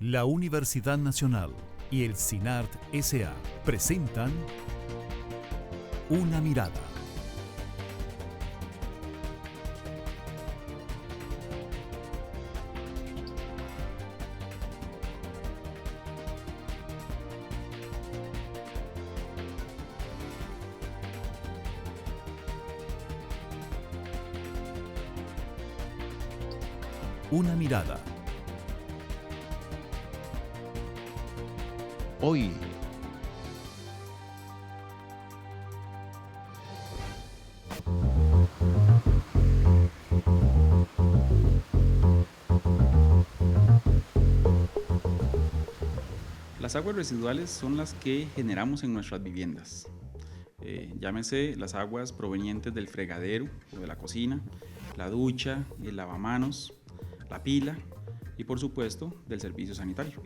La Universidad Nacional y el CINART S.A. presentan Una Mirada. Una Mirada. Hoy, las aguas residuales son las que generamos en nuestras viviendas. Llámese las aguas provenientes del fregadero o de la cocina, la ducha, el lavamanos, la pila y por supuesto del servicio sanitario.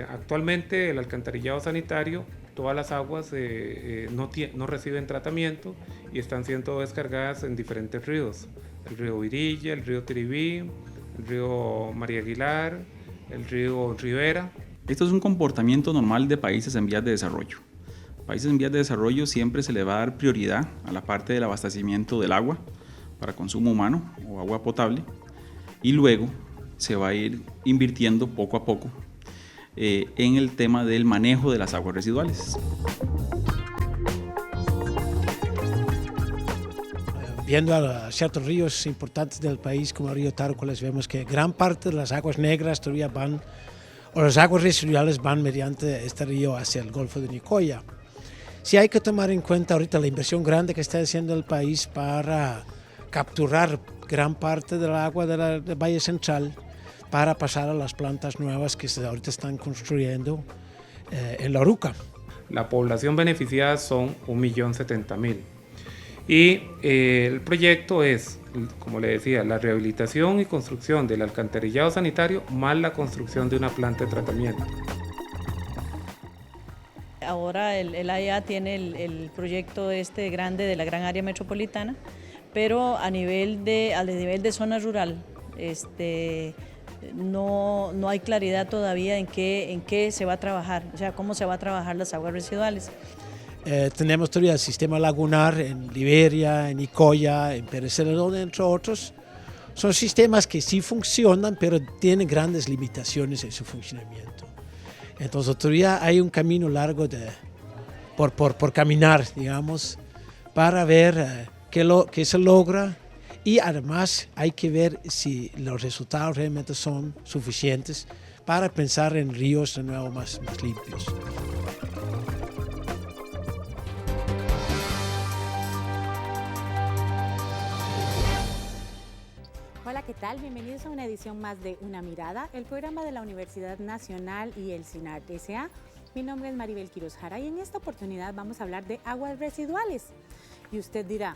Actualmente el alcantarillado sanitario, todas las aguas no reciben tratamiento y están siendo descargadas en diferentes ríos. El río Virilla, el río Tiribí, el río María Aguilar, el río Rivera. Esto es un comportamiento normal de países en vías de desarrollo. Países en vías de desarrollo siempre se le va a dar prioridad a la parte del abastecimiento del agua para consumo humano o agua potable y luego se va a ir invirtiendo poco a poco en el tema del manejo de las aguas residuales. Viendo a ciertos ríos importantes del país como el río Tárcoles, vemos que gran parte de las aguas negras todavía van, o las aguas residuales van mediante este río hacia el Golfo de Nicoya. Sí hay que tomar en cuenta ahorita la inversión grande que está haciendo el país para capturar gran parte del agua del Valle Central para pasar a las plantas nuevas que ahorita están construyendo en La Oruca. La población beneficiada son 1.070.000. Y el proyecto es, como le decía, la rehabilitación y construcción del alcantarillado sanitario más la construcción de una planta de tratamiento. Ahora el AEA tiene el proyecto grande de la gran área metropolitana, pero a nivel de zona rural no hay claridad todavía en qué se va a trabajar, o sea, cómo se va a trabajar las aguas residuales. Tenemos todavía el sistema lagunar en Liberia, en Nicoya, en Pérez Celedón, entre otros. Son sistemas que sí funcionan, pero tienen grandes limitaciones en su funcionamiento. Entonces todavía hay un camino largo por caminar, digamos, para ver qué se logra. Y además hay que ver si los resultados realmente son suficientes para pensar en ríos de nuevo más limpios. Hola, ¿qué tal? Bienvenidos a una edición más de Una Mirada, el programa de la Universidad Nacional y el CINART S.A. Mi nombre es Maribel Quiroz Jara y en esta oportunidad vamos a hablar de aguas residuales. Y usted dirá,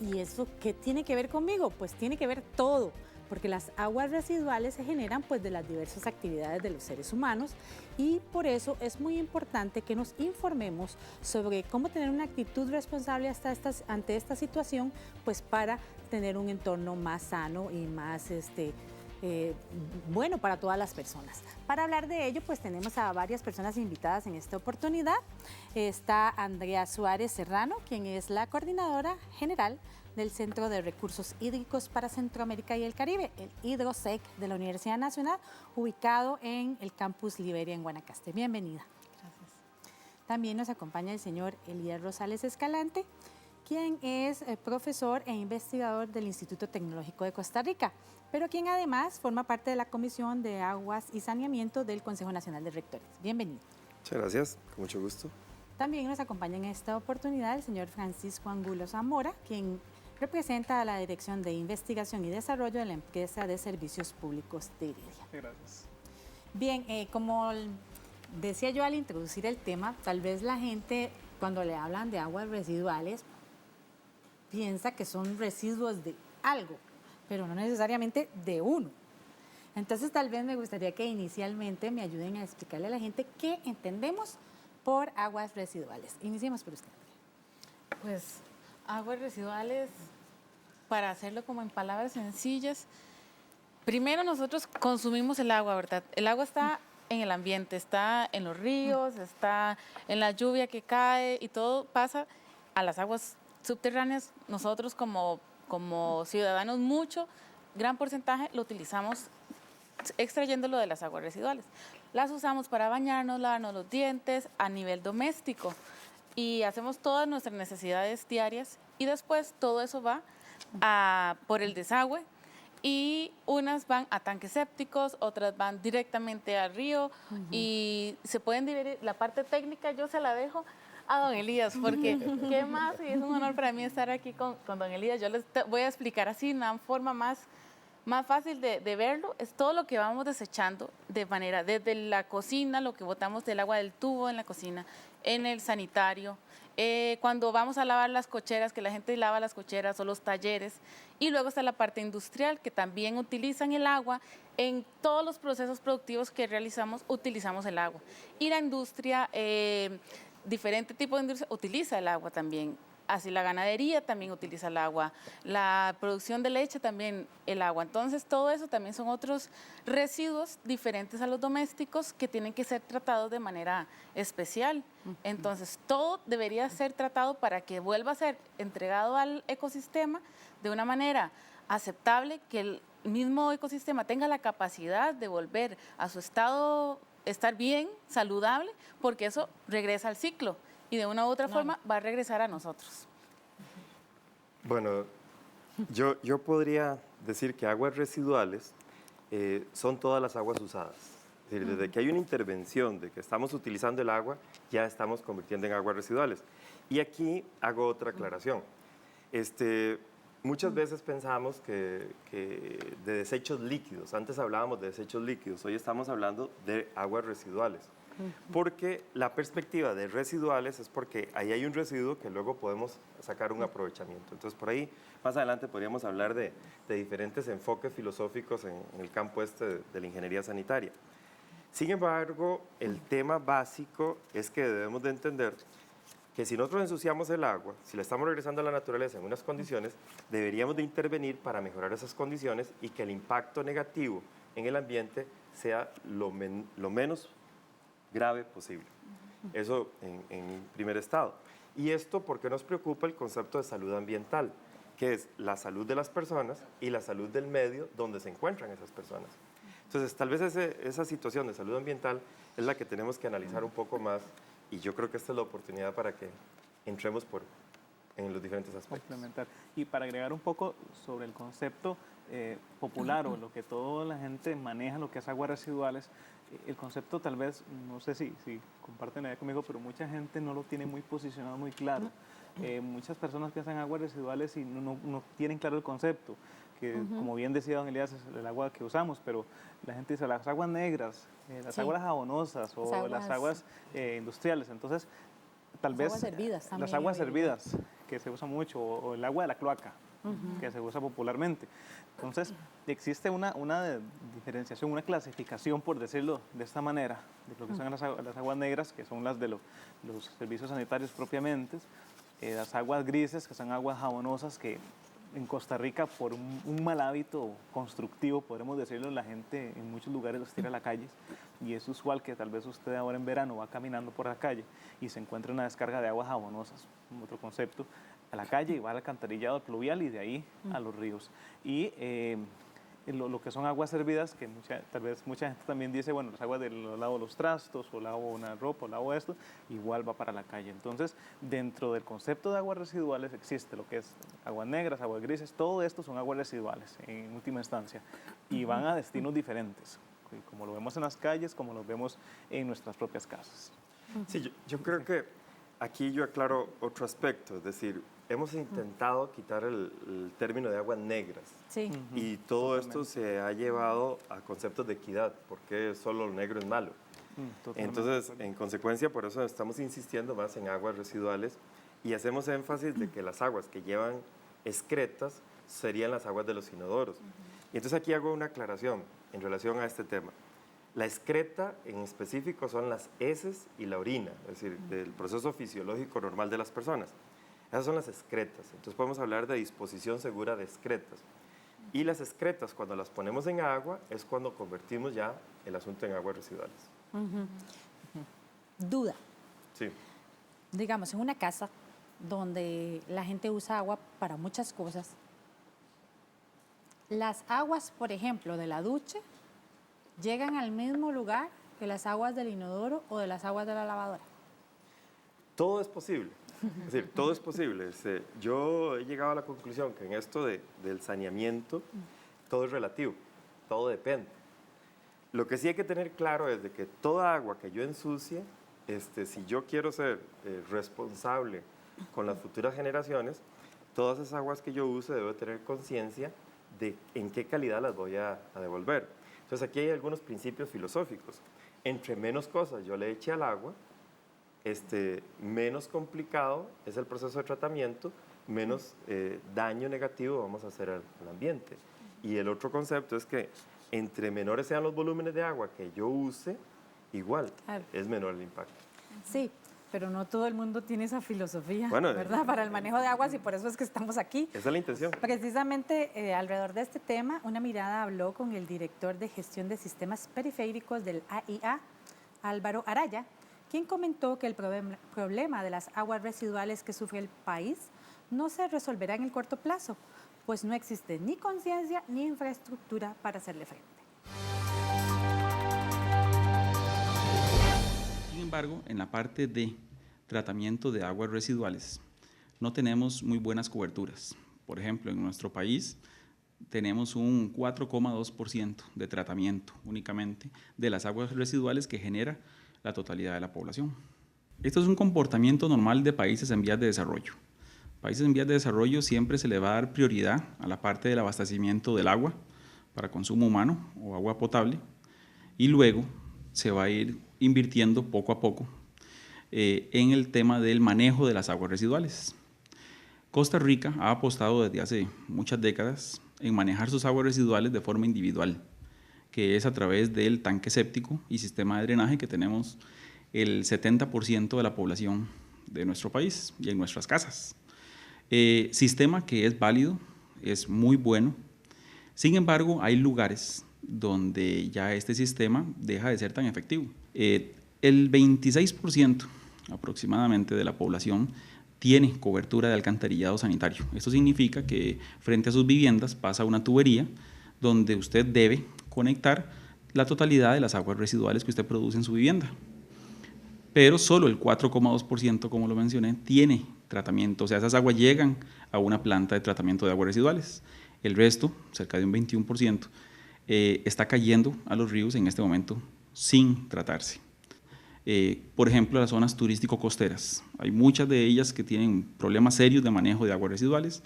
¿y eso qué tiene que ver conmigo? Pues tiene que ver todo, porque las aguas residuales se generan pues de las diversas actividades de los seres humanos y por eso es muy importante que nos informemos sobre cómo tener una actitud responsable ante esta situación, pues para tener un entorno más sano y más bueno para todas las personas. Para hablar de ello, pues tenemos a varias personas invitadas en esta oportunidad. Está Andrea Suárez Serrano, quien es la coordinadora general del Centro de Recursos Hídricos para Centroamérica y el Caribe, el HidroSEC de la Universidad Nacional, ubicado en el campus Liberia en Guanacaste. Bienvenida. Gracias. También nos acompaña el señor Elías Rosales Escalante, quien es profesor e investigador del Instituto Tecnológico de Costa Rica, pero quien además forma parte de la Comisión de Aguas y Saneamiento del Consejo Nacional de Rectores. Bienvenido. Muchas gracias, con mucho gusto. También nos acompaña en esta oportunidad el señor Francisco Angulo Zamora, quien representa a la Dirección de Investigación y Desarrollo de la Empresa de Servicios Públicos de Heredia. Gracias. Bien, como decía yo al introducir el tema, tal vez la gente cuando le hablan de aguas residuales piensa que son residuos de algo, pero no necesariamente de uno. Entonces tal vez me gustaría que inicialmente me ayuden a explicarle a la gente qué entendemos por aguas residuales. Iniciemos por usted. Pues aguas residuales, para hacerlo como en palabras sencillas, primero nosotros consumimos el agua, ¿verdad? El agua está en el ambiente, está en los ríos, está en la lluvia que cae y todo pasa a las aguas subterráneas. Nosotros como ciudadanos gran porcentaje lo utilizamos extrayéndolo de las aguas residuales. Las usamos para bañarnos, lavarnos los dientes a nivel doméstico y hacemos todas nuestras necesidades diarias y después todo eso va por el desagüe y unas van a tanques sépticos, otras van directamente al río y se pueden dividir. La parte técnica yo se la dejo a don Elías, porque qué más, y es un honor para mí estar aquí con don Elías. Yo les voy a explicar así una forma más fácil de verlo, es todo lo que vamos desechando de manera, desde la cocina, lo que botamos del agua del tubo en la cocina, en el sanitario, cuando vamos a lavar las cocheras, que la gente lava las cocheras o los talleres, y luego está la parte industrial, que también utilizan el agua, en todos los procesos productivos que realizamos, utilizamos el agua. Y la industria, diferente tipo de industria, utiliza el agua también. Así la ganadería también utiliza el agua, la producción de leche también el agua. Entonces todo eso también son otros residuos diferentes a los domésticos que tienen que ser tratados de manera especial. Entonces todo debería ser tratado para que vuelva a ser entregado al ecosistema de una manera aceptable, que el mismo ecosistema tenga la capacidad de volver a su estado, estar bien, saludable, porque eso regresa al ciclo. Y de una u otra forma va a regresar a nosotros. Bueno, yo podría decir que aguas residuales son todas las aguas usadas. Es decir, desde que hay una intervención de que estamos utilizando el agua, ya estamos convirtiendo en aguas residuales. Y aquí hago otra aclaración. Muchas veces pensamos que de desechos líquidos, antes hablábamos de desechos líquidos, hoy estamos hablando de aguas residuales. Porque la perspectiva de residuales es porque ahí hay un residuo que luego podemos sacar un aprovechamiento. Entonces, por ahí, más adelante podríamos hablar de diferentes enfoques filosóficos en el campo de la ingeniería sanitaria. Sin embargo, el tema básico es que debemos de entender que si nosotros ensuciamos el agua, si la estamos regresando a la naturaleza en unas condiciones, deberíamos de intervenir para mejorar esas condiciones y que el impacto negativo en el ambiente sea lo menos grave posible. Eso en primer estado. Y esto porque nos preocupa el concepto de salud ambiental, que es la salud de las personas y la salud del medio donde se encuentran esas personas. Entonces, tal vez esa situación de salud ambiental es la que tenemos que analizar un poco más y yo creo que esta es la oportunidad para que entremos en los diferentes aspectos. Complementar. Y para agregar un poco sobre el concepto popular o lo que toda la gente maneja, lo que es aguas residuales, el concepto tal vez, no sé si comparten la idea conmigo, pero mucha gente no lo tiene muy posicionado, muy claro. Muchas personas piensan en aguas residuales y no tienen claro el concepto, que como bien decía don Elías, es el agua que usamos, pero la gente dice las aguas negras, las aguas jabonosas o las aguas industriales. Entonces, tal vez aguas hervidas también, las aguas hervidas, que se usa mucho, o el agua de la cloaca, que se usa popularmente. Entonces, existe una diferenciación, una clasificación, por decirlo de esta manera, de lo que son las aguas negras, que son las de los servicios sanitarios propiamente, las aguas grises, que son aguas jabonosas, que en Costa Rica, por un mal hábito constructivo, podremos decirlo, la gente en muchos lugares los tira a la calle, y es usual que tal vez usted ahora en verano va caminando por la calle y se encuentra una descarga de aguas jabonosas, otro concepto, a la calle y va al alcantarillado pluvial y de ahí a los ríos. Y lo que son aguas hervidas, que tal vez mucha gente también dice, bueno, las aguas lavo los trastos, o lavo una ropa, o lavo esto, igual va para la calle. Entonces, dentro del concepto de aguas residuales existe lo que es aguas negras, aguas grises, todo esto son aguas residuales en última instancia, y van a destinos diferentes, como lo vemos en las calles, como lo vemos en nuestras propias casas. Sí, yo creo que aquí yo aclaro otro aspecto, es decir, hemos intentado quitar el término de aguas negras. Sí. Y todo esto se ha llevado a conceptos de equidad, porque solo lo negro es malo. Entonces, en consecuencia, por eso estamos insistiendo más en aguas residuales y hacemos énfasis de que las aguas que llevan excretas serían las aguas de los inodoros. Y entonces aquí hago una aclaración en relación a este tema. La excreta en específico son las heces y la orina, es decir, del proceso fisiológico normal de las personas. Esas son las excretas. Entonces podemos hablar de disposición segura de excretas. Y las excretas, cuando las ponemos en agua, es cuando convertimos ya el asunto en aguas residuales. Duda. Sí. Digamos, en una casa donde la gente usa agua para muchas cosas, las aguas, por ejemplo, de la ducha, llegan al mismo lugar que las aguas del inodoro o de las aguas de la lavadora. Todo es posible. Es decir, todo es posible. Yo he llegado a la conclusión que en esto del saneamiento, todo es relativo, todo depende. Lo que sí hay que tener claro es de que toda agua que yo ensucie, si yo quiero ser responsable con las futuras generaciones, todas esas aguas que yo use debo tener conciencia de en qué calidad las voy a devolver. Entonces aquí hay algunos principios filosóficos. Entre menos cosas yo le eche al agua, menos complicado es el proceso de tratamiento, menos daño negativo vamos a hacer al ambiente. Y el otro concepto es que entre menores sean los volúmenes de agua que yo use, igual es menor el impacto. Sí, pero no todo el mundo tiene esa filosofía, Bueno, ¿verdad? Para el manejo de aguas, y por eso es que estamos aquí. Esa es la intención. Precisamente alrededor de este tema, Una Mirada habló con el director de gestión de sistemas periféricos del AIA, Álvaro Araya, quien comentó que el problema de las aguas residuales que sufre el país no se resolverá en el corto plazo, pues no existe ni conciencia ni infraestructura para hacerle frente. Sin embargo, en la parte de tratamiento de aguas residuales, no tenemos muy buenas coberturas. Por ejemplo, en nuestro país tenemos un 4,2% de tratamiento únicamente de las aguas residuales que genera la totalidad de la población. Esto es un comportamiento normal de países en vías de desarrollo. Países en vías de desarrollo siempre se le va a dar prioridad a la parte del abastecimiento del agua para consumo humano o agua potable, y luego se va a ir invirtiendo poco a poco en el tema del manejo de las aguas residuales. Costa Rica ha apostado desde hace muchas décadas en manejar sus aguas residuales de forma individual, que es a través del tanque séptico y sistema de drenaje que tenemos el 70% de la población de nuestro país y en nuestras casas. Sistema que es válido, es muy bueno. Sin embargo, hay lugares donde ya este sistema deja de ser tan efectivo. El 26% aproximadamente de la población tiene cobertura de alcantarillado sanitario. Esto significa que frente a sus viviendas pasa una tubería donde usted debe conectar la totalidad de las aguas residuales que usted produce en su vivienda. Pero solo el 4,2%, como lo mencioné, tiene tratamiento. O sea, esas aguas llegan a una planta de tratamiento de aguas residuales. El resto, cerca de un 21%, está cayendo a los ríos en este momento sin tratarse. Por ejemplo, las zonas turístico-costeras. Hay muchas de ellas que tienen problemas serios de manejo de aguas residuales,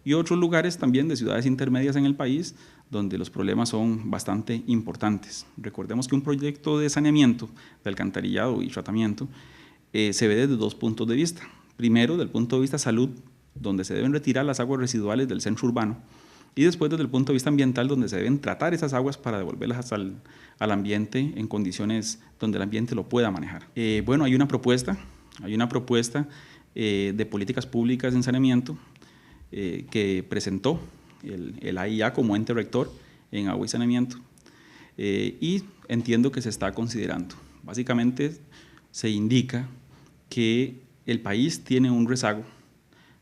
y otros lugares también de ciudades intermedias en el país donde los problemas son bastante importantes. Recordemos que un proyecto de saneamiento, de alcantarillado y tratamiento se ve desde dos puntos de vista. Primero, desde el punto de vista salud, donde se deben retirar las aguas residuales del centro urbano, y después desde el punto de vista ambiental, donde se deben tratar esas aguas para devolverlas al ambiente en condiciones donde el ambiente lo pueda manejar. Bueno, hay una propuesta de políticas públicas en saneamiento que presentó el AIA como ente rector en agua y saneamiento, y entiendo que se está considerando. Básicamente se indica que el país tiene un rezago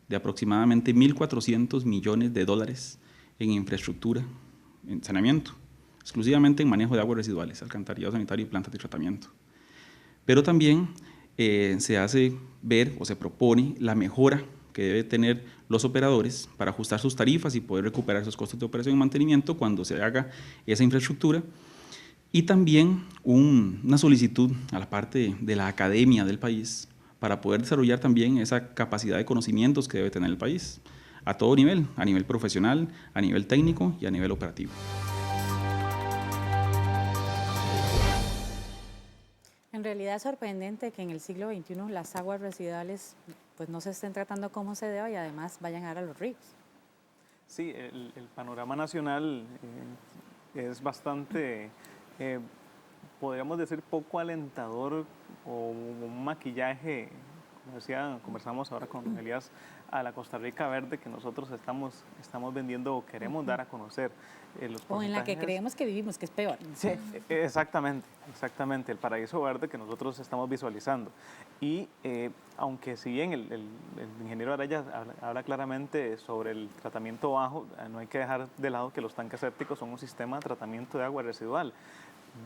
de aproximadamente 1.400 millones de dólares en infraestructura, en saneamiento, exclusivamente en manejo de aguas residuales, alcantarillado sanitario y plantas de tratamiento. Pero también se hace ver o se propone la mejora que debe tener los operadores para ajustar sus tarifas y poder recuperar esos costos de operación y mantenimiento cuando se haga esa infraestructura, y también una solicitud a la parte de la academia del país para poder desarrollar también esa capacidad de conocimientos que debe tener el país a todo nivel, a nivel profesional, a nivel técnico y a nivel operativo. En realidad es sorprendente que en el siglo XXI las aguas residuales pues no se estén tratando como se debe y además vayan a dar a los ríos. Sí, el panorama nacional es bastante, podríamos decir, poco alentador, o un maquillaje conversamos ahora con Elías, a la Costa Rica Verde que nosotros estamos vendiendo o queremos dar a conocer. Los O en la que porcentajes. creemos que vivimos, que es peor. Sí, exactamente, el paraíso verde que nosotros estamos visualizando. Y aunque si bien el ingeniero Araya habla claramente sobre el tratamiento bajo, no hay que dejar de lado que los tanques sépticos son un sistema de tratamiento de agua residual.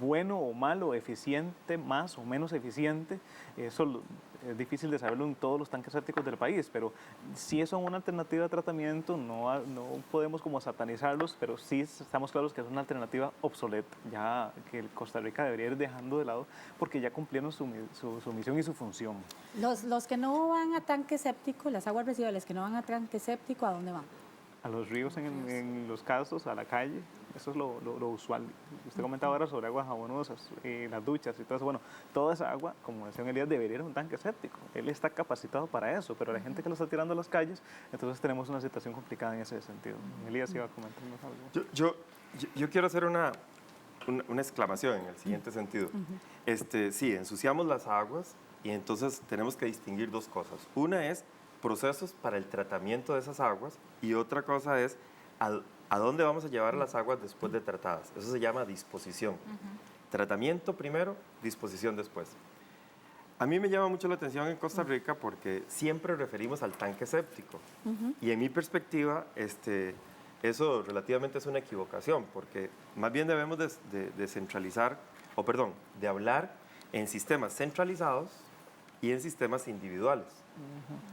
Bueno o malo, eficiente, más o menos eficiente, eso es difícil de saberlo en todos los tanques sépticos del país, pero sí son una alternativa de tratamiento, no podemos como satanizarlos, pero sí estamos claros que es una alternativa obsoleta, ya que Costa Rica debería ir dejando de lado porque ya cumplieron su misión y su función. Los que no van a tanque séptico, las aguas residuales que no van a tanque séptico, ¿a dónde van? A los ríos en los casos, a la calle, eso es lo usual. Usted comentaba ahora sobre aguas jabonosas, las duchas y todo eso. Bueno, toda esa agua, como decía Elías, debería ir a un tanque séptico. Él está capacitado para eso, pero la gente que lo está tirando a las calles, entonces tenemos una situación complicada en ese sentido. Elías iba a comentarnos algo. Yo quiero hacer una exclamación en el siguiente sentido. Sí, ensuciamos las aguas y entonces tenemos que distinguir dos cosas. Una es procesos para el tratamiento de esas aguas y otra cosa es a dónde vamos a llevar las aguas después de tratadas. Eso se llama disposición. Tratamiento primero, disposición después. A mí me llama mucho la atención en Costa Rica porque siempre referimos al tanque séptico. Y en mi perspectiva, eso relativamente es una equivocación porque más bien debemos de centralizar, de hablar en sistemas centralizados y en sistemas individuales.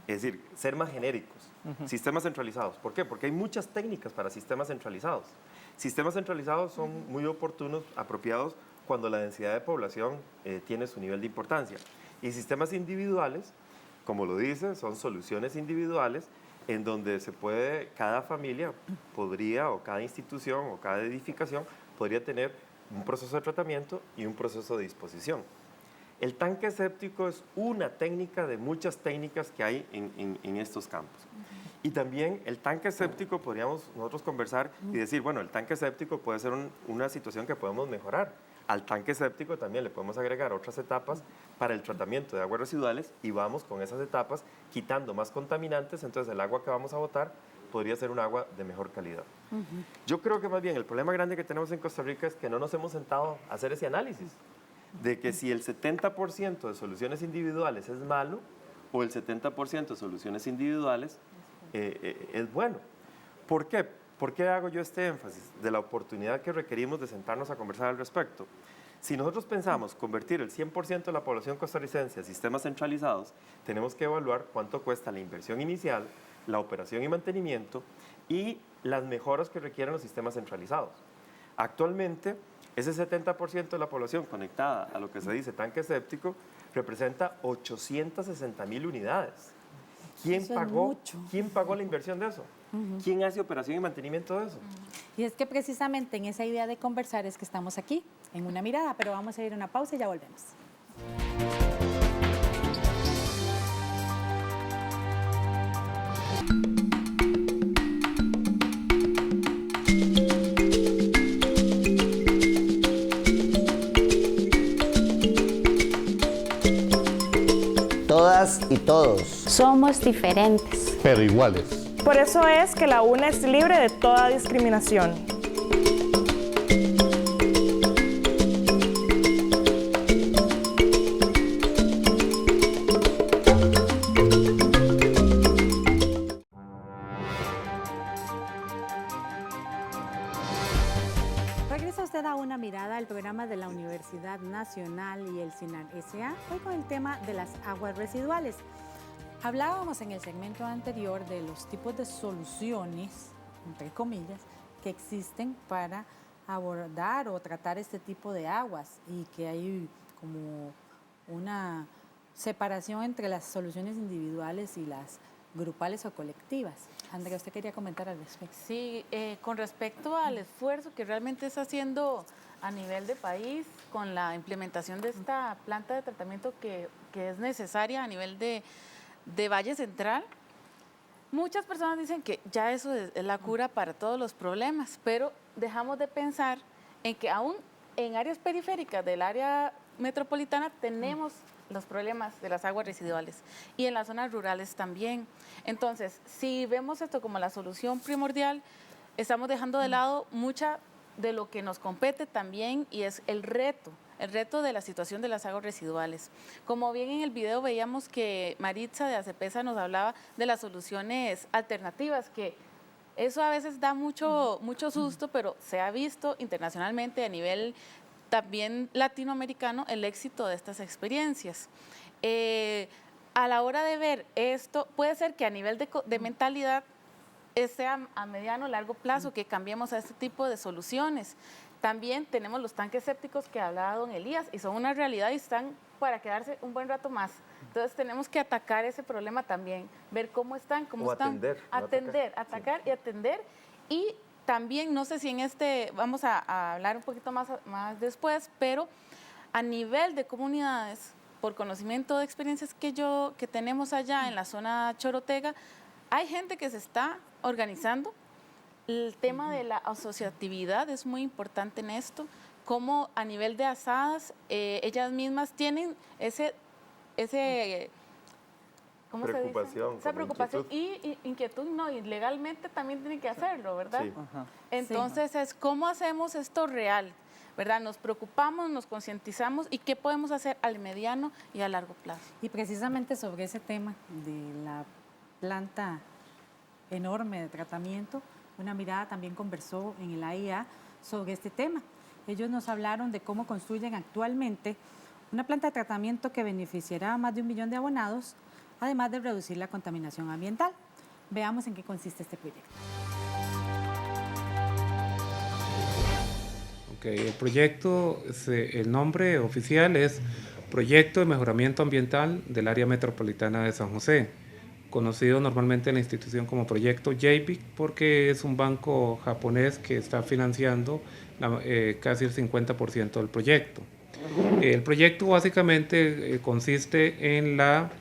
Es decir, ser más genéricos. Sistemas centralizados. ¿Por qué? Porque hay muchas técnicas para sistemas centralizados. Sistemas centralizados son muy oportunos, apropiados cuando la densidad de población tiene su nivel de importancia. Y sistemas individuales, como lo dice, son soluciones individuales en donde cada familia podría, o cada institución, o cada edificación, podría tener un proceso de tratamiento y un proceso de disposición. El tanque séptico es una técnica de muchas técnicas que hay en estos campos. Y también el tanque séptico podríamos nosotros conversar y decir, bueno, el tanque séptico puede ser una situación que podemos mejorar. Al tanque séptico también le podemos agregar otras etapas para el tratamiento de aguas residuales y vamos con esas etapas quitando más contaminantes, entonces el agua que vamos a botar podría ser un agua de mejor calidad. Yo creo que más bien el problema grande que tenemos en Costa Rica es que no nos hemos sentado a hacer ese análisis de que si el 70% de soluciones individuales es malo o el 70% de soluciones individuales es bueno. ¿Por qué? ¿Por qué hago yo este énfasis? De la oportunidad que requerimos de sentarnos a conversar al respecto. Si nosotros pensamos convertir el 100% de la población costarricense a sistemas centralizados, tenemos que evaluar cuánto cuesta la inversión inicial, la operación y mantenimiento y las mejoras que requieren los sistemas centralizados. Actualmente, ese 70% de la población conectada a lo que se dice tanque séptico representa 860,000 unidades. ¿Quién pagó la inversión de eso? ¿Quién hace operación y mantenimiento de eso? Y es que precisamente en esa idea de conversar es que estamos aquí, en Una Mirada, pero vamos a ir a una pausa y ya volvemos. Todas y todos somos diferentes, pero iguales. Por eso es que la UNA es libre de toda discriminación. Regresa usted a Una Mirada, el programa de la Universidad Nacional y el CINAR S.A., hoy con el tema de las aguas residuales. Hablábamos en el segmento anterior de los tipos de soluciones, entre comillas, que existen para abordar o tratar este tipo de aguas y que hay como una separación entre las soluciones individuales y las grupales o colectivas. Andrea, ¿usted quería comentar al respecto? Sí, con respecto al esfuerzo que realmente está haciendo a nivel de país con la implementación de esta planta de tratamiento que es necesaria a nivel de Valle Central, muchas personas dicen que ya eso es la cura para todos los problemas, pero dejamos de pensar en que aún en áreas periféricas del área metropolitana tenemos los problemas de las aguas residuales y en las zonas rurales también. Entonces, si vemos esto como la solución primordial, estamos dejando de lado mucha de lo que nos compete también y es el reto de la situación de las aguas residuales. Como bien en el video veíamos que Maritza de ACPESA nos hablaba de las soluciones alternativas, que eso a veces da mucho susto, pero se ha visto internacionalmente a nivel también latinoamericano el éxito de estas experiencias. A la hora de ver esto, puede ser que a nivel de mentalidad sea a mediano o largo plazo que cambiemos a este tipo de soluciones. También tenemos los tanques sépticos que hablaba don Elías y son una realidad y están para quedarse un buen rato más. Entonces tenemos que atacar ese problema también, ver cómo están, atacar y atender. Y también, no sé si en vamos a hablar un poquito más después, pero a nivel de comunidades, por conocimiento de experiencias que tenemos allá en la zona Chorotega, hay gente que se está organizando. El tema de la asociatividad es muy importante en esto, como a nivel de asadas, ellas mismas tienen ¿cómo preocupación, se dice? Esa preocupación y inquietud, no, y legalmente también tienen que hacerlo, ¿verdad? Sí. Entonces, es cómo hacemos esto real, ¿verdad? Nos preocupamos, nos concientizamos y qué podemos hacer al mediano y a largo plazo. Y precisamente sobre ese tema de la planta enorme de tratamiento, Una Mirada también conversó en el AIA sobre este tema. Ellos nos hablaron de cómo construyen actualmente una planta de tratamiento que beneficiará a más de 1 millón de abonados, además de reducir la contaminación ambiental. Veamos en qué consiste este proyecto. El proyecto, el nombre oficial es Proyecto de Mejoramiento Ambiental del Área Metropolitana de San José, conocido normalmente en la institución como Proyecto JBIC, porque es un banco japonés que está financiando casi el 50% del proyecto. El proyecto básicamente consiste en la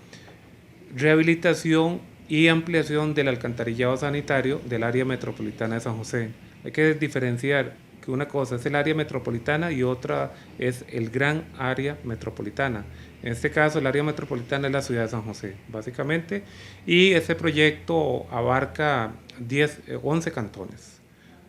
rehabilitación y ampliación del alcantarillado sanitario del área metropolitana de San José. Hay que diferenciar que una cosa es el área metropolitana y otra es el gran área metropolitana. En este caso, el área metropolitana es la ciudad de San José, básicamente, y ese proyecto abarca 11 cantones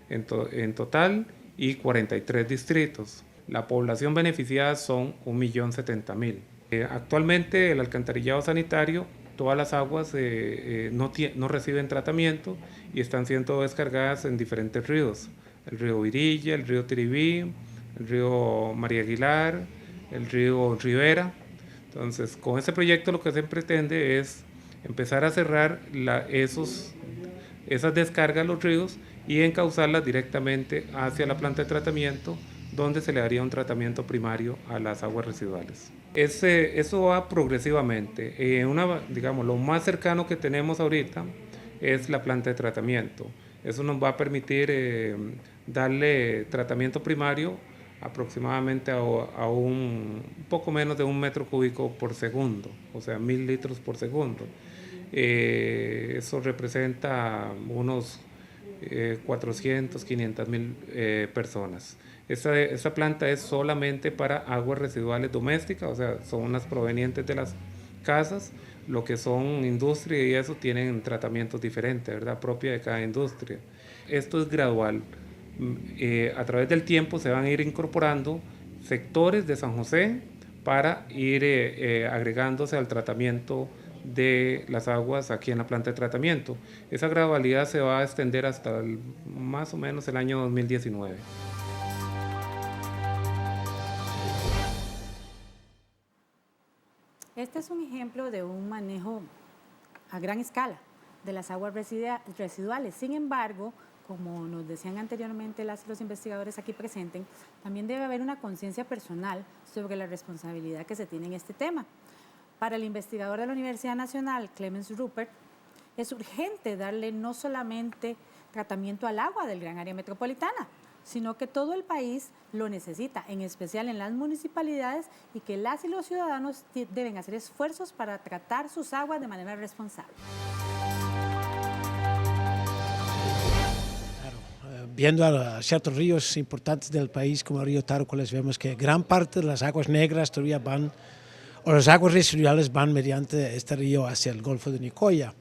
en total y 43 distritos. La población beneficiada son 1.070.000. Actualmente, el alcantarillado sanitario, todas las aguas no reciben tratamiento y están siendo descargadas en diferentes ríos. El río Virilla, el río Tiribí, el río María Aguilar, el río Rivera. Entonces, con este proyecto lo que se pretende es empezar a cerrar esas descargas a los ríos y encauzarlas directamente hacia la planta de tratamiento, donde se le daría un tratamiento primario a las aguas residuales. Eso va progresivamente. Digamos, lo más cercano que tenemos ahorita es la planta de tratamiento. Eso nos va a permitir darle tratamiento primario aproximadamente a un poco menos de 1 metro cúbico por segundo, o sea, 1.000 litros por segundo. Eso representa unos 400, 500.000 personas. Esta planta es solamente para aguas residuales domésticas, o sea, son las provenientes de las casas. Lo que son industria y eso tienen tratamientos diferentes, ¿verdad? Propia de cada industria. Esto es gradual. A través del tiempo se van a ir incorporando sectores de San José para ir agregándose al tratamiento de las aguas aquí en la planta de tratamiento. Esa gradualidad se va a extender hasta más o menos el año 2019. Este es un ejemplo de un manejo a gran escala de las aguas residuales. Sin embargo, como nos decían anteriormente los investigadores aquí presentes, también debe haber una conciencia personal sobre la responsabilidad que se tiene en este tema. Para el investigador de la Universidad Nacional, Clemens Rupert, es urgente darle no solamente tratamiento al agua del gran área metropolitana, sino que todo el país lo necesita, en especial en las municipalidades, y que las y los ciudadanos deben hacer esfuerzos para tratar sus aguas de manera responsable. Claro, viendo a ciertos ríos importantes del país, como el río Tárcoles, vemos que gran parte de las aguas negras todavía van, o las aguas residuales van mediante este río hacia el Golfo de Nicoya.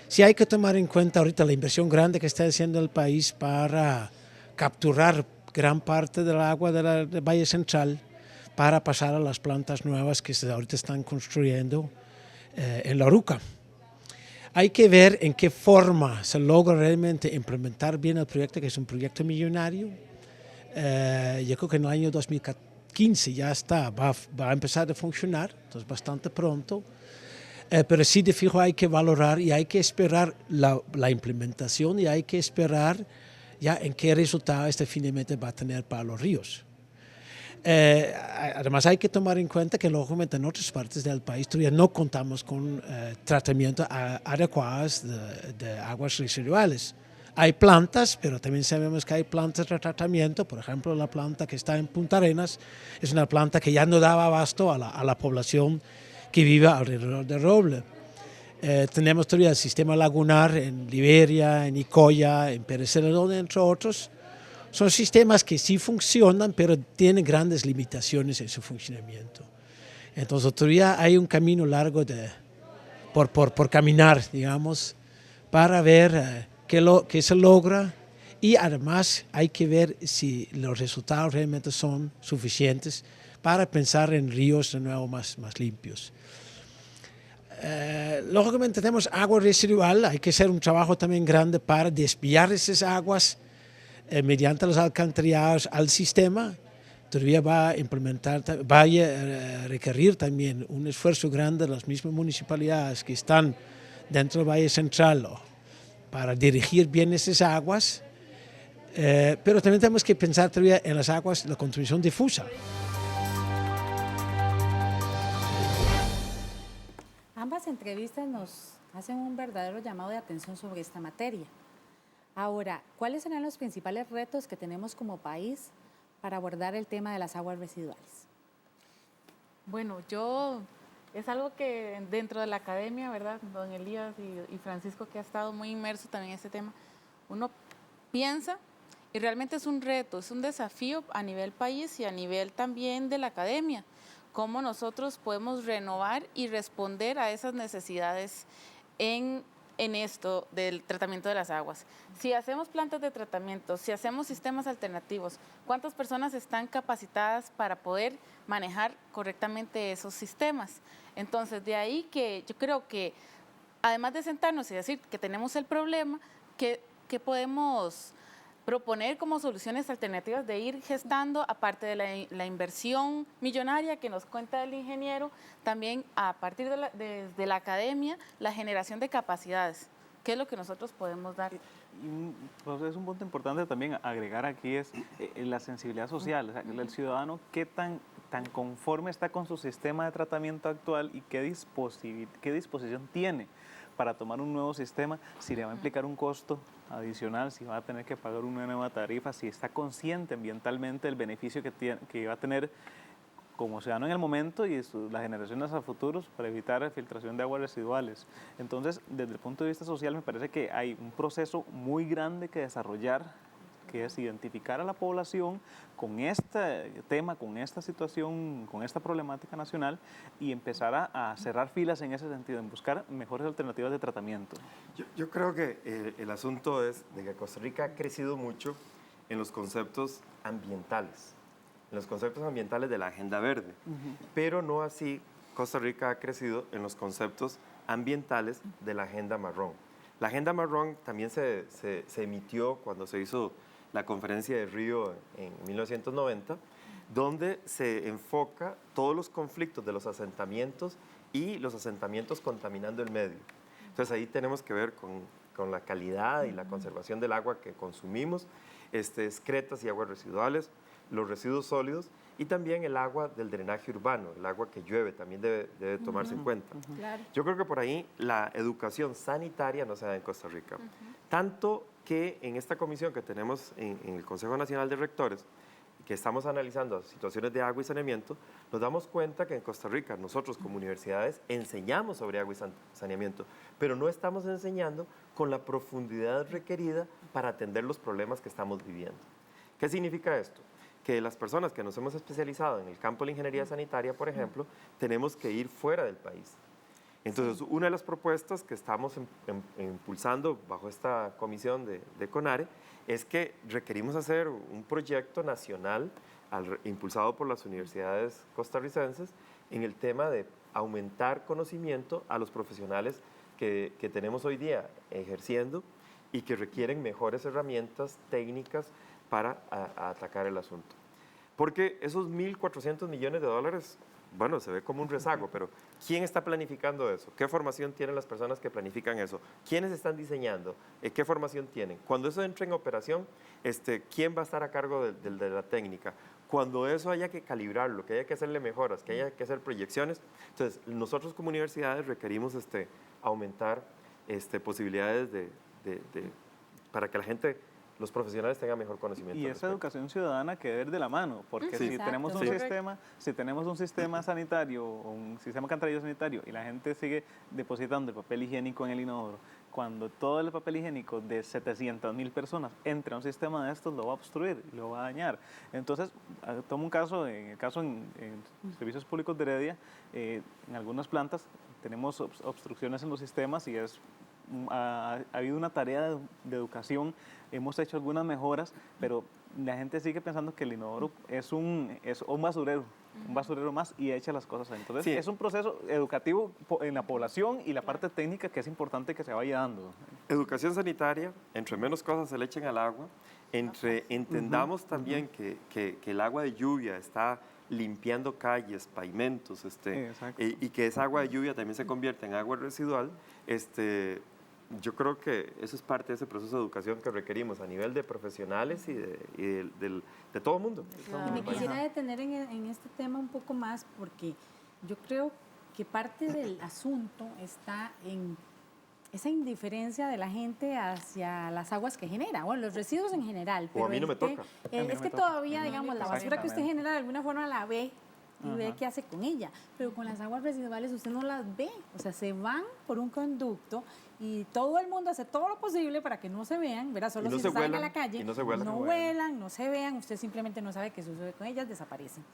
Sí hay que tomar en cuenta ahorita la inversión grande que está haciendo el país para capturar gran parte del agua del Valle Central para pasar a las plantas nuevas que ahorita están construyendo en La Ruca. Hay que ver en qué forma se logra realmente implementar bien el proyecto, que es un proyecto millonario. Yo creo que en el año 2015 ya está, va a empezar a funcionar, entonces bastante pronto. Pero sí, de fijo, hay que valorar y hay que esperar la implementación y hay que esperar ya en qué resultado finalmente va a tener para los ríos. Además, hay que tomar en cuenta que, lógicamente, en otras partes del país todavía no contamos con tratamientos adecuados de aguas residuales. Hay plantas, pero también sabemos que hay plantas de tratamiento. Por ejemplo, la planta que está en Punta Arenas es una planta que ya no daba abasto a la población que vive alrededor del Roble. Tenemos todavía el sistema lagunar en Liberia, en Nicoya, en Pérez Celedón, entre otros. Son sistemas que sí funcionan, pero tienen grandes limitaciones en su funcionamiento. Entonces todavía hay un camino largo por caminar, digamos, para ver qué se logra, y además hay que ver si los resultados realmente son suficientes para pensar en ríos de nuevo más limpios. Lógicamente tenemos agua residual, hay que hacer un trabajo también grande para desviar esas aguas mediante los alcantarillados al sistema. Todavía va a requerir también un esfuerzo grande de las mismas municipalidades que están dentro del Valle Central para dirigir bien esas aguas, pero también tenemos que pensar todavía en las aguas de la contribución difusa. Ambas entrevistas nos hacen un verdadero llamado de atención sobre esta materia. Ahora, ¿cuáles serán los principales retos que tenemos como país para abordar el tema de las aguas residuales? Bueno, es algo que dentro de la academia, ¿verdad? Don Elías y Francisco, que ha estado muy inmerso también en este tema, uno piensa, y realmente es un reto, es un desafío a nivel país y a nivel también de la academia, cómo nosotros podemos renovar y responder a esas necesidades en esto del tratamiento de las aguas. Si hacemos plantas de tratamiento, si hacemos sistemas alternativos, ¿cuántas personas están capacitadas para poder manejar correctamente esos sistemas? Entonces, de ahí que yo creo que, además de sentarnos y decir que tenemos el problema, que podemos proponer como soluciones alternativas de ir gestando, aparte de la inversión millonaria que nos cuenta el ingeniero, también a partir de la academia, la generación de capacidades. ¿Qué es lo que nosotros podemos dar? Pues es un punto importante también agregar aquí es la sensibilidad social, o sea, el ciudadano qué tan conforme está con su sistema de tratamiento actual y qué disposición tiene para tomar un nuevo sistema, si le va a implicar un costo adicional, si va a tener que pagar una nueva tarifa, si está consciente ambientalmente del beneficio que va a tener como ciudadano en el momento y las generaciones a futuros para evitar la filtración de aguas residuales. Entonces, desde el punto de vista social, me parece que hay un proceso muy grande que desarrollar, que es identificar a la población con este tema, con esta situación, con esta problemática nacional y empezar a cerrar filas en ese sentido, en buscar mejores alternativas de tratamiento. Yo creo que el asunto es de que Costa Rica ha crecido mucho en los conceptos ambientales, de la Agenda Verde, pero no así Costa Rica ha crecido en los conceptos ambientales de la Agenda Marrón. La Agenda Marrón también se emitió cuando se hizo la conferencia de Río en 1990, donde se enfoca todos los conflictos de los asentamientos y los asentamientos contaminando el medio. Entonces ahí tenemos que ver con la calidad y la conservación del agua que consumimos, excretas y aguas residuales, los residuos sólidos y también el agua del drenaje urbano, el agua que llueve también debe tomarse en cuenta. Claro. Yo creo que por ahí la educación sanitaria no se da en Costa Rica. Tanto que en esta comisión que tenemos en el Consejo Nacional de Rectores que estamos analizando situaciones de agua y saneamiento, nos damos cuenta que en Costa Rica nosotros como universidades enseñamos sobre agua y saneamiento, pero no estamos enseñando con la profundidad requerida para atender los problemas que estamos viviendo. ¿Qué significa esto? Que las personas que nos hemos especializado en el campo de la ingeniería sanitaria, por ejemplo, tenemos que ir fuera del país. Entonces, una de las propuestas que estamos impulsando bajo esta comisión de CONARE es que requerimos hacer un proyecto nacional impulsado por las universidades costarricenses en el tema de aumentar conocimiento a los profesionales que tenemos hoy día ejerciendo y que requieren mejores herramientas técnicas para atacar el asunto. Porque esos 1.400 millones de dólares, bueno, se ve como un rezago, pero ¿quién está planificando eso? ¿Qué formación tienen las personas que planifican eso? ¿Quiénes están diseñando? ¿Qué formación tienen? Cuando eso entre en operación, ¿quién va a estar a cargo de la técnica? Cuando eso haya que calibrarlo, que haya que hacerle mejoras, que haya que hacer proyecciones, entonces nosotros como universidades requerimos aumentar posibilidades para que la gente, los profesionales tengan mejor conocimiento. Y esa educación ciudadana que debe ir de la mano, porque Sí. si tenemos un sistema sanitario, un sistema alcantarillado sanitario, y la gente sigue depositando el papel higiénico en el inodoro, cuando todo el papel higiénico de 700.000 personas entra a un sistema de estos, lo va a obstruir, lo va a dañar. Entonces, tomo un caso, en servicios públicos de Heredia, en algunas plantas tenemos obstrucciones en los sistemas y ha habido una tarea de educación, hemos hecho algunas mejoras, pero la gente sigue pensando que el inodoro es un basurero más y echa las cosas ahí. Entonces, Sí. es un proceso educativo en la población y la parte técnica que es importante que se vaya dando. Educación sanitaria, entre menos cosas se le echen al agua, entendamos también que el agua de lluvia está limpiando calles, pavimentos, y que esa agua de lluvia también se convierte en agua residual, yo creo que eso es parte de ese proceso de educación que requerimos a nivel de profesionales y de todo el mundo. Y me quisiera detener en este tema un poco más porque yo creo que parte del asunto está en esa indiferencia de la gente hacia las aguas que genera, bueno, los residuos en general. O a mí no me toca. Es que todavía, digamos, la basura que usted genera de alguna forma la ve y ve qué hace con ella, pero con las aguas residuales usted no las ve, o sea, se van por un conducto y todo el mundo hace todo lo posible para que no se vean, ¿verdad? Solo si se salen a la calle, no huelan, no se vean, usted simplemente no sabe qué sucede con ellas, desaparecen.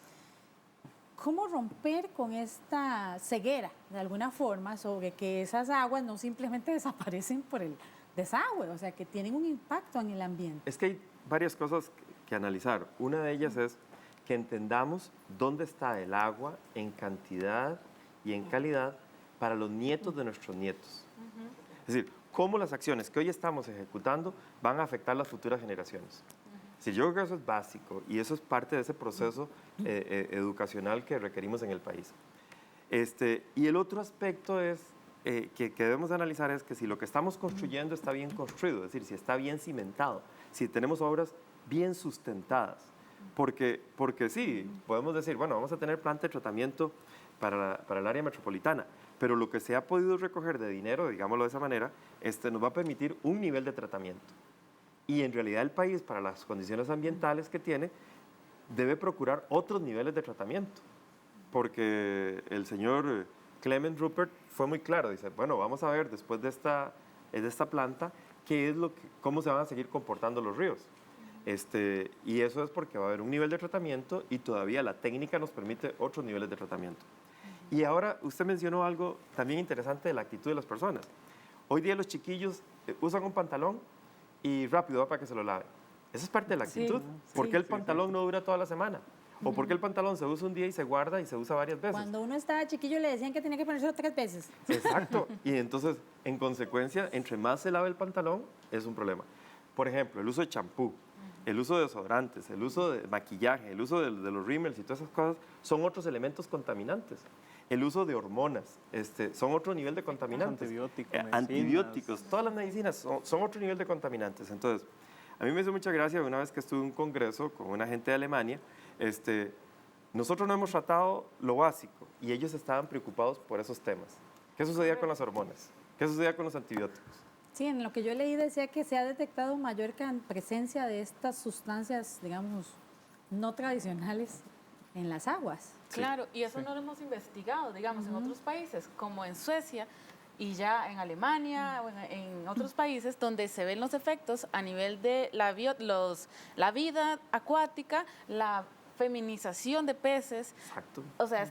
¿Cómo romper con esta ceguera, de alguna forma, sobre que esas aguas no simplemente desaparecen por el desagüe, o sea, que tienen un impacto en el ambiente? Es que hay varias cosas que analizar. Una de ellas es que entendamos dónde está el agua en cantidad y en calidad para los nietos de nuestros nietos. Es decir, cómo las acciones que hoy estamos ejecutando van a afectar las futuras generaciones. Sí, yo creo que eso es básico y eso es parte de ese proceso educacional que requerimos en el país. Y el otro aspecto es, que debemos analizar es que si lo que estamos construyendo está bien construido, es decir, si está bien cimentado, si tenemos obras bien sustentadas. Porque sí, podemos decir, bueno, vamos a tener planta de tratamiento para el área metropolitana, pero lo que se ha podido recoger de dinero, digámoslo de esa manera, nos va a permitir un nivel de tratamiento. Y en realidad el país, para las condiciones ambientales que tiene, debe procurar otros niveles de tratamiento. Porque el señor Clement Rupert fue muy claro, dice, bueno, vamos a ver después de esta planta cómo se van a seguir comportando los ríos. Y eso es porque va a haber un nivel de tratamiento y todavía la técnica nos permite otros niveles de tratamiento. Y ahora usted mencionó algo también interesante de la actitud de las personas. Hoy día los chiquillos usan un pantalón y rápido va para que se lo lave. Esa es parte de la actitud. ¿Por qué el pantalón no dura toda la semana? ¿O por qué el pantalón se usa un día y se guarda y se usa varias veces? Cuando uno estaba chiquillo le decían que tenía que ponérselo 3 veces. Exacto. Y entonces, en consecuencia, entre más se lava el pantalón, es un problema. Por ejemplo, el uso de champú, el uso de desodorantes, el uso de maquillaje, el uso de los rímels y todas esas cosas son otros elementos contaminantes. El uso de hormonas son otro nivel de contaminantes. Antibióticos, todas las medicinas son otro nivel de contaminantes. Entonces, a mí me hizo mucha gracia una vez que estuve en un congreso con una gente de Alemania, nosotros no hemos tratado lo básico y ellos estaban preocupados por esos temas. ¿Qué sucedía con las hormonas? ¿Qué sucedía con los antibióticos? Sí, en lo que yo leí decía que se ha detectado mayor presencia de estas sustancias, digamos, no tradicionales en las aguas. Claro, y eso no lo hemos investigado, digamos, en otros países, como en Suecia y ya en Alemania o en otros países donde se ven los efectos a nivel de la vida acuática, la feminización de peces. Exacto. O sea,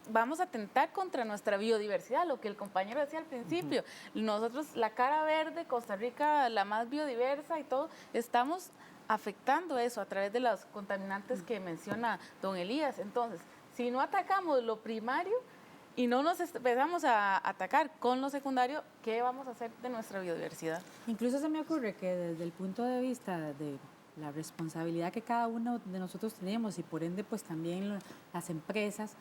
vamos a atentar contra nuestra biodiversidad, lo que el compañero decía al principio. Nosotros, la cara verde, Costa Rica, la más biodiversa y todo, estamos afectando eso a través de los contaminantes que menciona don Elías. Entonces, si no atacamos lo primario y no nos empezamos a atacar con lo secundario, ¿qué vamos a hacer de nuestra biodiversidad? Incluso se me ocurre que desde el punto de vista de la responsabilidad que cada uno de nosotros tenemos y por ende pues también las empresas,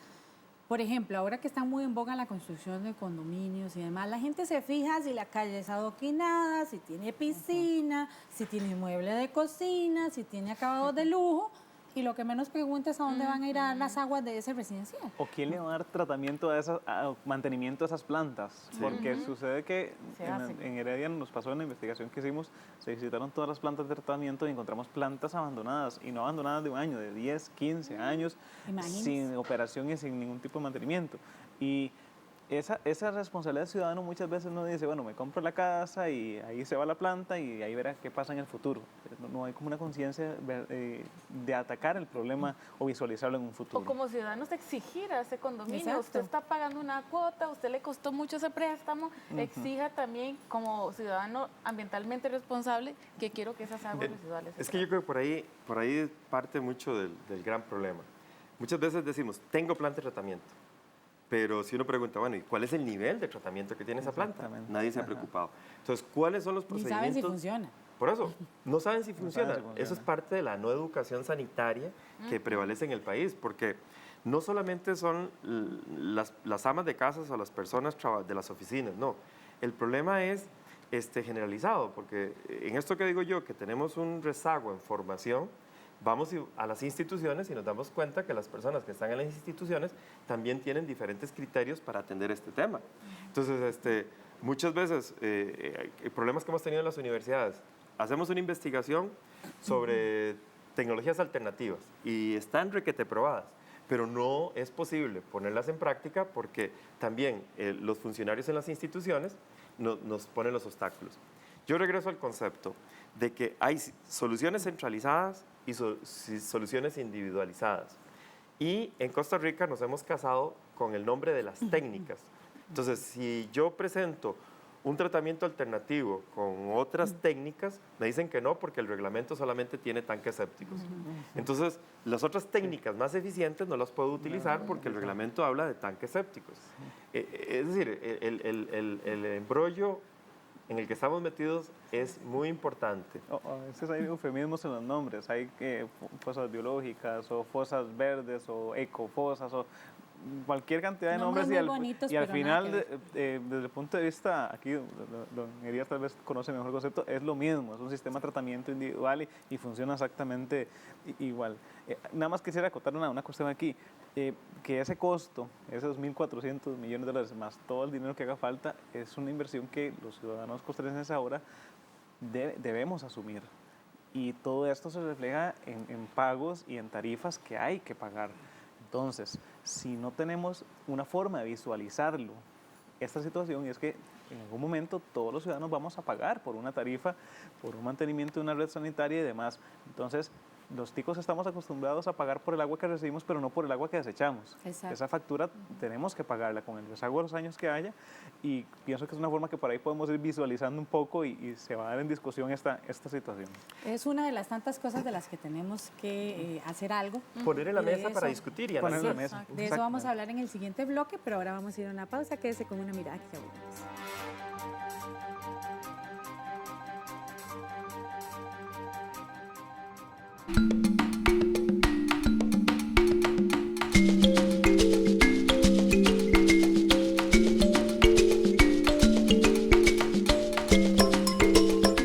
por ejemplo, ahora que está muy en boga la construcción de condominios y demás, la gente se fija si la calle es adoquinada, si tiene piscina, si tiene mueble de cocina, si tiene acabados de lujo, y lo que menos pregunta es a dónde van a ir a dar las aguas de ese residencial. ¿O quién le va a dar tratamiento a mantenimiento a esas plantas? Porque sucede que en Heredia nos pasó en la investigación que hicimos, se visitaron todas las plantas de tratamiento y encontramos plantas abandonadas, y no abandonadas de un año, de 10, 15 años, sin operación y sin ningún tipo de mantenimiento. Y esa responsabilidad ciudadana muchas veces uno dice, bueno, me compro la casa y ahí se va la planta y ahí verá qué pasa en el futuro. No hay como una conciencia de atacar el problema o visualizarlo en un futuro. O como ciudadanos exigir a ese condominio, Exacto. Usted está pagando una cuota, usted le costó mucho ese préstamo, exija también como ciudadano ambientalmente responsable que quiero que esas aguas residuales. Es que yo creo que por ahí parte mucho del gran problema. Muchas veces decimos, tengo planta de tratamiento. Pero si uno pregunta, bueno, ¿y cuál es el nivel de tratamiento que tiene esa planta? Nadie se ha preocupado. Entonces, ¿cuáles son los procedimientos? Ni saben si funciona. Por eso, no saben si funciona. Eso es parte de la no educación sanitaria que prevalece en el país, porque no solamente son las amas de casas o las personas de las oficinas, no. El problema es generalizado, porque en esto que digo yo, que tenemos un rezago en formación, vamos a las instituciones y nos damos cuenta que las personas que están en las instituciones también tienen diferentes criterios para atender este tema. Entonces, muchas veces, problemas que hemos tenido en las universidades, hacemos una investigación sobre tecnologías alternativas y están requete probadas, pero no es posible ponerlas en práctica porque también los funcionarios en las instituciones nos ponen los obstáculos. Yo regreso al concepto de que hay soluciones centralizadas y soluciones individualizadas. Y en Costa Rica nos hemos casado con el nombre de las técnicas. Entonces, si yo presento un tratamiento alternativo con otras técnicas, me dicen que no porque el reglamento solamente tiene tanques sépticos. Entonces, las otras técnicas más eficientes no las puedo utilizar porque el reglamento habla de tanques sépticos. Es decir, el embrollo en el que estamos metidos es muy importante. A veces hay eufemismos en los nombres, hay fosas biológicas o fosas verdes o ecofosas o cualquier cantidad de nombres y al final desde el punto de vista, aquí don Elías tal vez conoce mejor el concepto, es lo mismo, es un sistema de tratamiento individual y funciona exactamente igual. Nada más quisiera acotar una cuestión aquí, que ese costo, esos 1.400 millones de dólares más todo el dinero que haga falta, es una inversión que los ciudadanos costarricenses ahora debemos asumir. Y todo esto se refleja en pagos y en tarifas que hay que pagar. Entonces, si no tenemos una forma de visualizarlo, esta situación es que en algún momento todos los ciudadanos vamos a pagar por una tarifa, por un mantenimiento de una red sanitaria y demás. Entonces, los ticos estamos acostumbrados a pagar por el agua que recibimos, pero no por el agua que desechamos. Exacto. Esa factura tenemos que pagarla con el rezago de los años que haya y pienso que es una forma que por ahí podemos ir visualizando un poco y se va a dar en discusión esta situación. Es una de las tantas cosas de las que tenemos que hacer algo. Poner en la mesa para discutir y analizar. Poner en la mesa. De eso vamos a hablar en el siguiente bloque, pero ahora vamos a ir a una pausa. Quédese con una mirada que volvemos.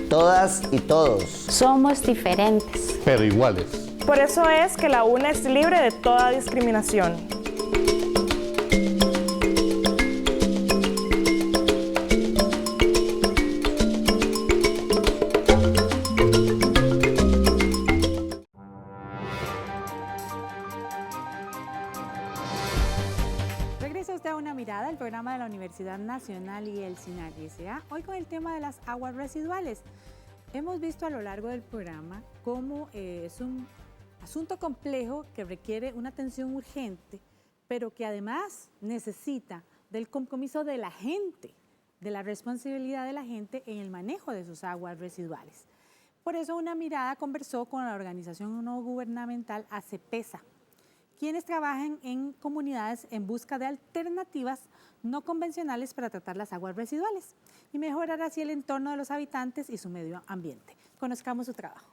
Todas y todos somos diferentes, pero iguales. Por eso es que la UNA es libre de toda discriminación. Regresa usted a Una Mirada, el programa de la Universidad Nacional y el SINART S.A. Hoy con el tema de las aguas residuales. Hemos visto a lo largo del programa cómo es un asunto complejo que requiere una atención urgente, pero que además necesita del compromiso de la gente, de la responsabilidad de la gente en el manejo de sus aguas residuales. Por eso Una Mirada conversó con la organización no gubernamental ACEPESA, quienes trabajan en comunidades en busca de alternativas no convencionales para tratar las aguas residuales y mejorar así el entorno de los habitantes y su medio ambiente. Conozcamos su trabajo.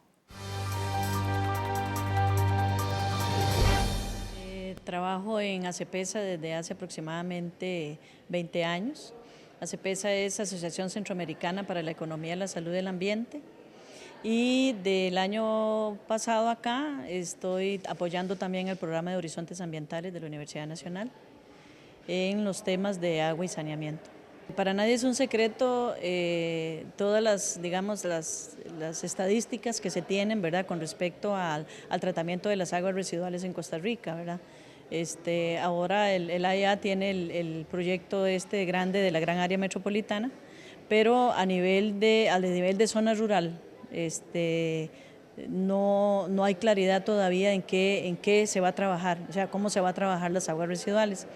Trabajo en ACEPESA desde hace aproximadamente 20 años. ACEPESA es Asociación Centroamericana para la Economía, la Salud y el Ambiente. Y del año pasado acá estoy apoyando también el programa de Horizontes Ambientales de la Universidad Nacional en los temas de agua y saneamiento. Para nadie es un secreto todas las, digamos, las estadísticas que se tienen, ¿verdad?, con respecto al tratamiento de las aguas residuales en Costa Rica, ¿verdad? Ahora el AEA tiene el proyecto grande de la gran área metropolitana, pero a nivel de zona rural, no hay claridad todavía en qué se va a trabajar, o sea, cómo se va a trabajar las aguas residuales.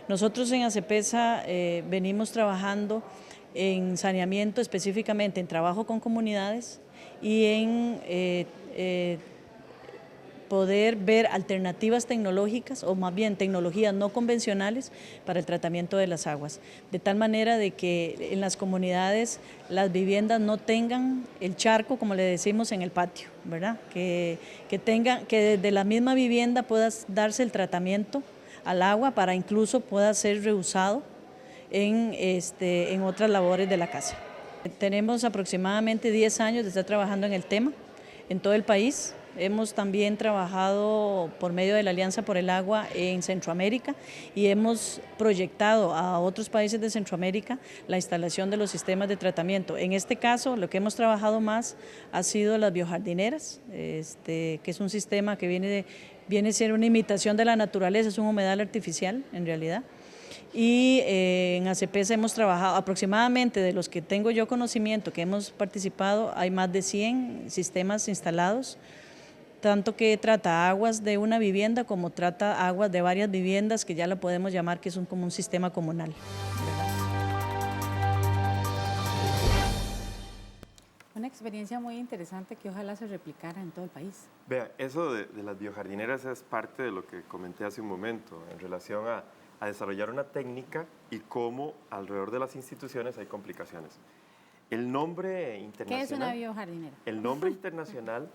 Nosotros en ACEPESA venimos trabajando en saneamiento, específicamente en trabajo con comunidades y en poder ver alternativas tecnológicas o más bien tecnologías no convencionales para el tratamiento de las aguas, de tal manera de que en las comunidades las viviendas no tengan el charco, como le decimos, en el patio, ¿verdad? Que desde la misma vivienda pueda darse el tratamiento al agua para incluso pueda ser reusado en otras labores de la casa. Tenemos aproximadamente 10 años de estar trabajando en el tema en todo el país. Hemos también trabajado por medio de la Alianza por el Agua en Centroamérica y hemos proyectado a otros países de Centroamérica la instalación de los sistemas de tratamiento. En este caso, lo que hemos trabajado más ha sido las biojardineras, que es un sistema que viene a ser una imitación de la naturaleza, es un humedal artificial en realidad. Y en ACEPESA hemos trabajado aproximadamente, de los que tengo yo conocimiento, que hemos participado, hay más de 100 sistemas instalados, tanto que trata aguas de una vivienda como trata aguas de varias viviendas, que ya lo podemos llamar que es como un sistema comunal. Una experiencia muy interesante que ojalá se replicara en todo el país. Vea, eso de las biojardineras es parte de lo que comenté hace un momento en relación a desarrollar una técnica y cómo alrededor de las instituciones hay complicaciones. El nombre internacional... ¿Qué es una biojardinera? El nombre internacional...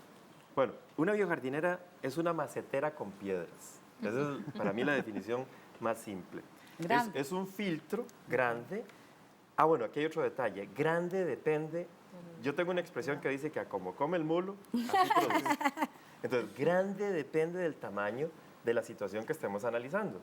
Bueno, una biojardinera es una macetera con piedras. Esa es para mí la definición más simple. Es un filtro grande. Ah, bueno, aquí hay otro detalle. Grande depende... Yo tengo una expresión que dice que a como come el mulo, así produce. Entonces, grande depende del tamaño de la situación que estemos analizando.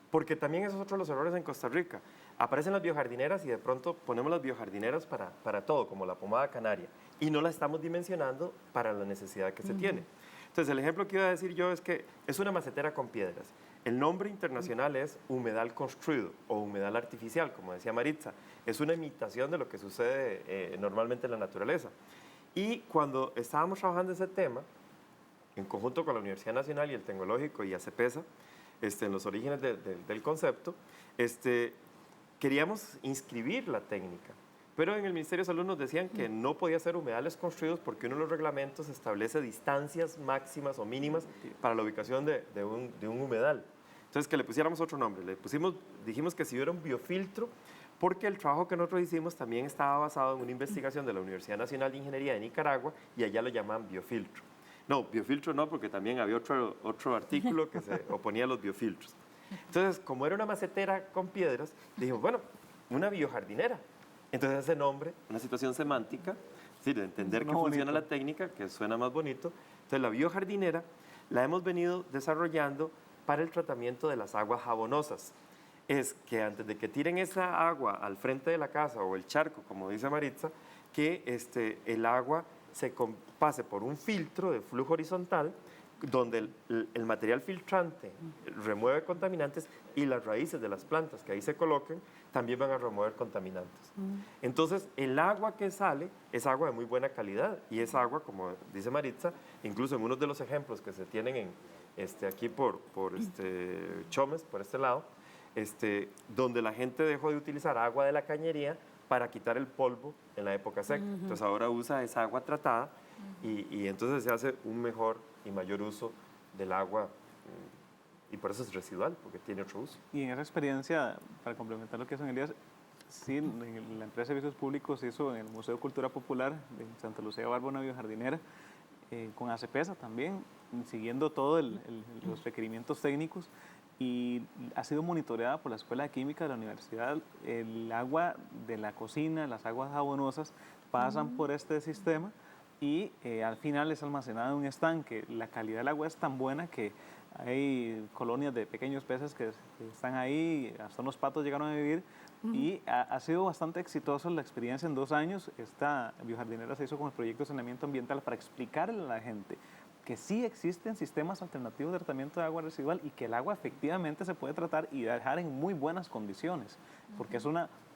Porque también esos son otros los errores en Costa Rica. Aparecen las biojardineras y de pronto ponemos las biojardineras para todo, como la pomada canaria, y no la estamos dimensionando para la necesidad que se tiene. Entonces, el ejemplo que iba a decir yo es que es una macetera con piedras. El nombre internacional es humedal construido o humedal artificial, como decía Maritza. Es una imitación de lo que sucede normalmente en la naturaleza. Y cuando estábamos trabajando ese tema, en conjunto con la Universidad Nacional y el Tecnológico y ACEPESA, en los orígenes del concepto, queríamos inscribir la técnica, pero en el Ministerio de Salud nos decían que no podía ser humedales construidos porque uno de los reglamentos establece distancias máximas o mínimas para la ubicación de un humedal. Entonces, que le pusiéramos otro nombre. Dijimos que si hubiera un biofiltro, porque el trabajo que nosotros hicimos también estaba basado en una investigación de la Universidad Nacional de Ingeniería de Nicaragua y allá lo llaman biofiltro. No, biofiltro no, porque también había otro artículo que se oponía a los biofiltros. Entonces, como era una macetera con piedras, dijimos, bueno, una biojardinera. Entonces, ese nombre, una situación semántica, es decir, de entender que funciona la técnica, que suena más bonito. Entonces, la biojardinera la hemos venido desarrollando para el tratamiento de las aguas jabonosas. Es que antes de que tiren esa agua al frente de la casa o el charco, como dice Maritza, que el agua se pase por un filtro de flujo horizontal donde el material filtrante remueve contaminantes y las raíces de las plantas que ahí se coloquen también van a remover contaminantes. Entonces, el agua que sale es agua de muy buena calidad y es agua, como dice Maritza, incluso en uno de los ejemplos que se tienen aquí por Chomes, por este lado, donde la gente dejó de utilizar agua de la cañería para quitar el polvo en la época seca. Entonces, ahora usa esa agua tratada y entonces se hace un mejor y mayor uso del agua y por eso es residual, porque tiene otro uso. Y en esa experiencia, para complementar lo que hace Elías, sí, en la empresa de servicios públicos se hizo en el Museo de Cultura Popular de Santa Lucía Barba una biojardinera, con ACPESA también, siguiendo todos los requerimientos técnicos, y ha sido monitoreada por la Escuela de Química de la Universidad. El agua de la cocina, las aguas jabonosas, pasan por este sistema y al final es almacenada en un estanque. La calidad del agua es tan buena que hay colonias de pequeños peces que están ahí, hasta unos patos llegaron a vivir, y ha sido bastante exitosa la experiencia en 2 años. Esta biojardinera se hizo con el proyecto de saneamiento ambiental para explicarle a la gente que sí existen sistemas alternativos de tratamiento de agua residual y que el agua efectivamente se puede tratar y dejar en muy buenas condiciones, porque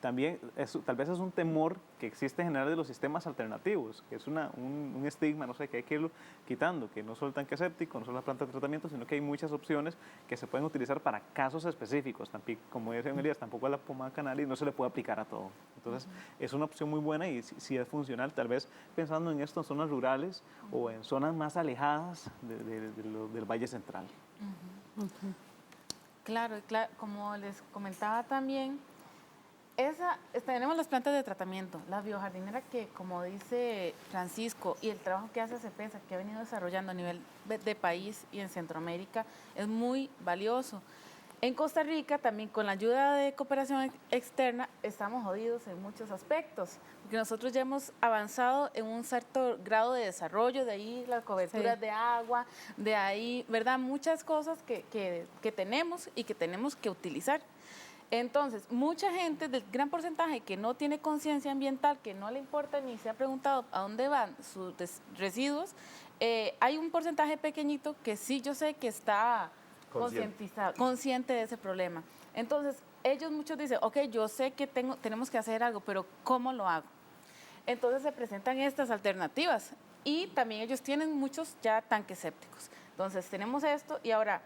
tal vez es un temor que existe en general de los sistemas alternativos, que es un estigma, no sé, que hay que irlo quitando, que no solo el tanque séptico, no solo la planta de tratamiento, sino que hay muchas opciones que se pueden utilizar para casos específicos. Como dice Elías, tampoco la pomada canal y no se le puede aplicar a todo. Entonces, es una opción muy buena y si es funcional, tal vez pensando en esto en zonas rurales o en zonas más alejadas del Valle Central. Claro, como les comentaba también, tenemos las plantas de tratamiento, la biojardinera que, como dice Francisco, y el trabajo que hace CEPESA, que ha venido desarrollando a nivel de país y en Centroamérica, es muy valioso. En Costa Rica, también con la ayuda de cooperación externa, estamos jodidos en muchos aspectos, porque nosotros ya hemos avanzado en un cierto grado de desarrollo, de ahí las coberturas de agua, de ahí, ¿verdad? Muchas cosas que tenemos y que tenemos que utilizar. Entonces, mucha gente, del gran porcentaje que no tiene conciencia ambiental, que no le importa ni se ha preguntado a dónde van sus residuos, hay un porcentaje pequeñito que sí yo sé que está consciente de ese problema. Entonces, muchos dicen, ok, yo sé que tenemos que hacer algo, pero ¿cómo lo hago? Entonces se presentan estas alternativas y también ellos tienen muchos ya tanques sépticos. Entonces, tenemos esto y ahora,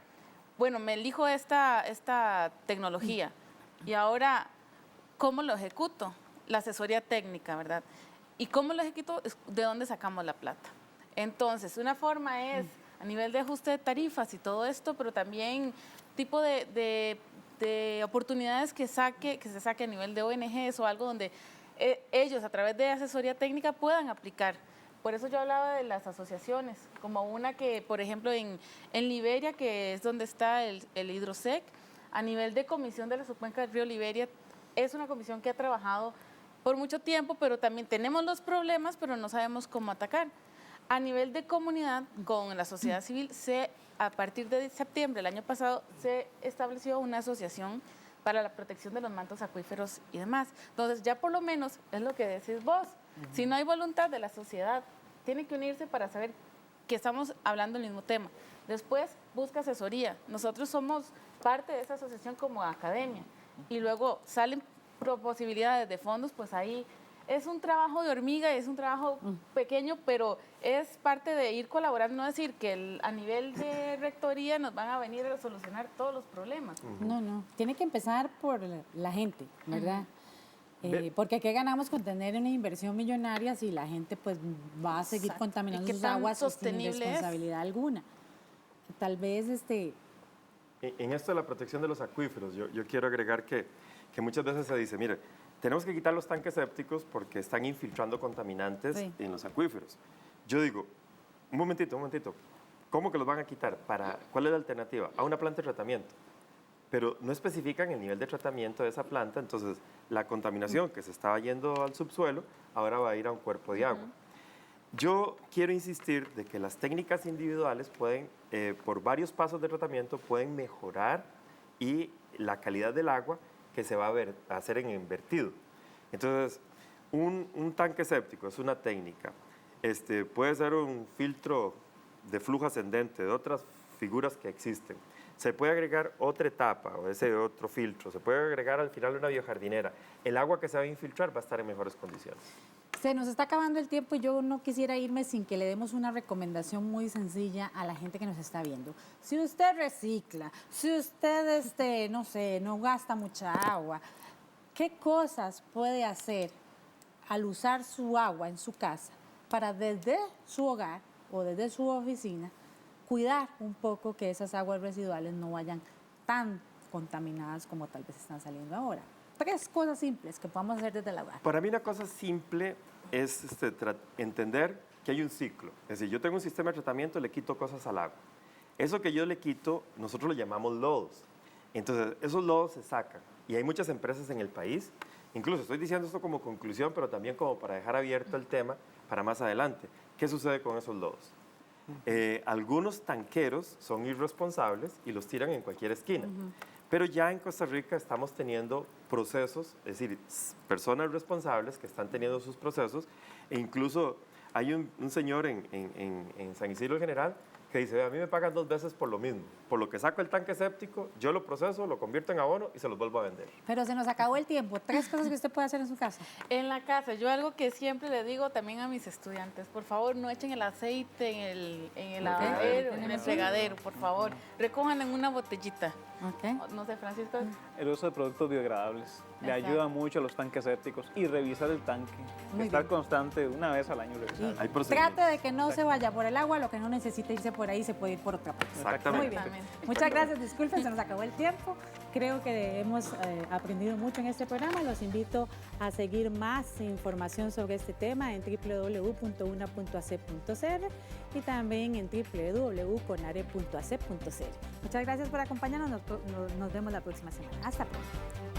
bueno, me elijo esta tecnología. Y ahora, ¿cómo lo ejecuto? La asesoría técnica, ¿verdad? ¿Y cómo lo ejecuto? ¿De dónde sacamos la plata? Entonces, una forma es a nivel de ajuste de tarifas y todo esto, pero también tipo de oportunidades que se saque a nivel de ONGs o algo donde ellos, a través de asesoría técnica, puedan aplicar. Por eso yo hablaba de las asociaciones, como una que, por ejemplo, en Liberia, que es donde está el Hidrosec, a nivel de comisión de la subcuenca del río Liberia, es una comisión que ha trabajado por mucho tiempo, pero también tenemos los problemas, pero no sabemos cómo atacar. A nivel de comunidad, con la sociedad civil, a partir de septiembre del año pasado, se estableció una asociación para la protección de los mantos acuíferos y demás. Entonces, ya por lo menos, es lo que decís vos, si no hay voluntad de la sociedad, tiene que unirse para saber que estamos hablando del mismo tema. Después, busca asesoría. Nosotros somos parte de esa asociación como academia. Y luego salen posibilidades de fondos, pues ahí es un trabajo de hormiga, es un trabajo pequeño, pero es parte de ir colaborando, no decir que a nivel de rectoría nos van a venir a solucionar todos los problemas. No, tiene que empezar por la gente, ¿verdad? Porque ¿qué ganamos con tener una inversión millonaria si la gente pues va a seguir contaminando sus aguas sin responsabilidad alguna? Tal vez En esto de la protección de los acuíferos, yo quiero agregar que muchas veces se dice, mire, tenemos que quitar los tanques sépticos porque están infiltrando contaminantes en los acuíferos. Yo digo, un momentito, ¿cómo que los van a quitar? ¿Cuál es la alternativa? A una planta de tratamiento. Pero no especifican el nivel de tratamiento de esa planta, entonces la contaminación que se estaba yendo al subsuelo ahora va a ir a un cuerpo de agua. Yo quiero insistir de que las técnicas individuales pueden, por varios pasos de tratamiento, pueden mejorar y la calidad del agua que se va a hacer en vertido. Entonces, un tanque séptico es una técnica. Puede ser un filtro de flujo ascendente, de otras figuras que existen. Se puede agregar otra etapa o ese otro filtro, se puede agregar al final una biojardinera. El agua que se va a infiltrar va a estar en mejores condiciones. Se nos está acabando el tiempo y yo no quisiera irme sin que le demos una recomendación muy sencilla a la gente que nos está viendo. Si usted recicla, si usted, no sé, no gasta mucha agua, ¿qué cosas puede hacer al usar su agua en su casa para desde su hogar o desde su oficina cuidar un poco que esas aguas residuales no vayan tan contaminadas como tal vez están saliendo ahora? 3 cosas simples que podamos hacer desde el hogar. Para mí una cosa simple es entender que hay un ciclo. Es decir, yo tengo un sistema de tratamiento, le quito cosas al agua. Eso que yo le quito, nosotros lo llamamos lodos. Entonces, esos lodos se sacan. Y hay muchas empresas en el país, incluso estoy diciendo esto como conclusión, pero también como para dejar abierto el tema para más adelante. ¿Qué sucede con esos lodos? Algunos tanqueros son irresponsables y los tiran en cualquier esquina. Pero ya en Costa Rica estamos teniendo procesos, es decir, personas responsables que están teniendo sus procesos, e incluso hay un señor en San Isidro General que dice, a mí me pagan 2 veces por lo mismo. Por lo que saco el tanque séptico, yo lo proceso, lo convierto en abono y se los vuelvo a vender. Pero se nos acabó el tiempo. 3 cosas que usted puede hacer en su casa. En la casa, yo algo que siempre le digo también a mis estudiantes, por favor, no echen el aceite en el lavadero, en el fregadero, por favor. Recojan en una botellita. No sé, Francisco. El uso de productos biodegradables le ayuda mucho a los tanques sépticos y revisar el tanque. Estar constante una vez al año revisar. Trate de que no se vaya por el agua, lo que no necesite irse por ahí se puede ir por otra parte. Exactamente. Muy bien. Muchas gracias, disculpen, se nos acabó el tiempo. Creo que hemos aprendido mucho en este programa. Los invito a seguir más información sobre este tema en www.una.ac.cr y también en www.conare.ac.cr. Muchas gracias por acompañarnos. Nos vemos la próxima semana. Hasta pronto.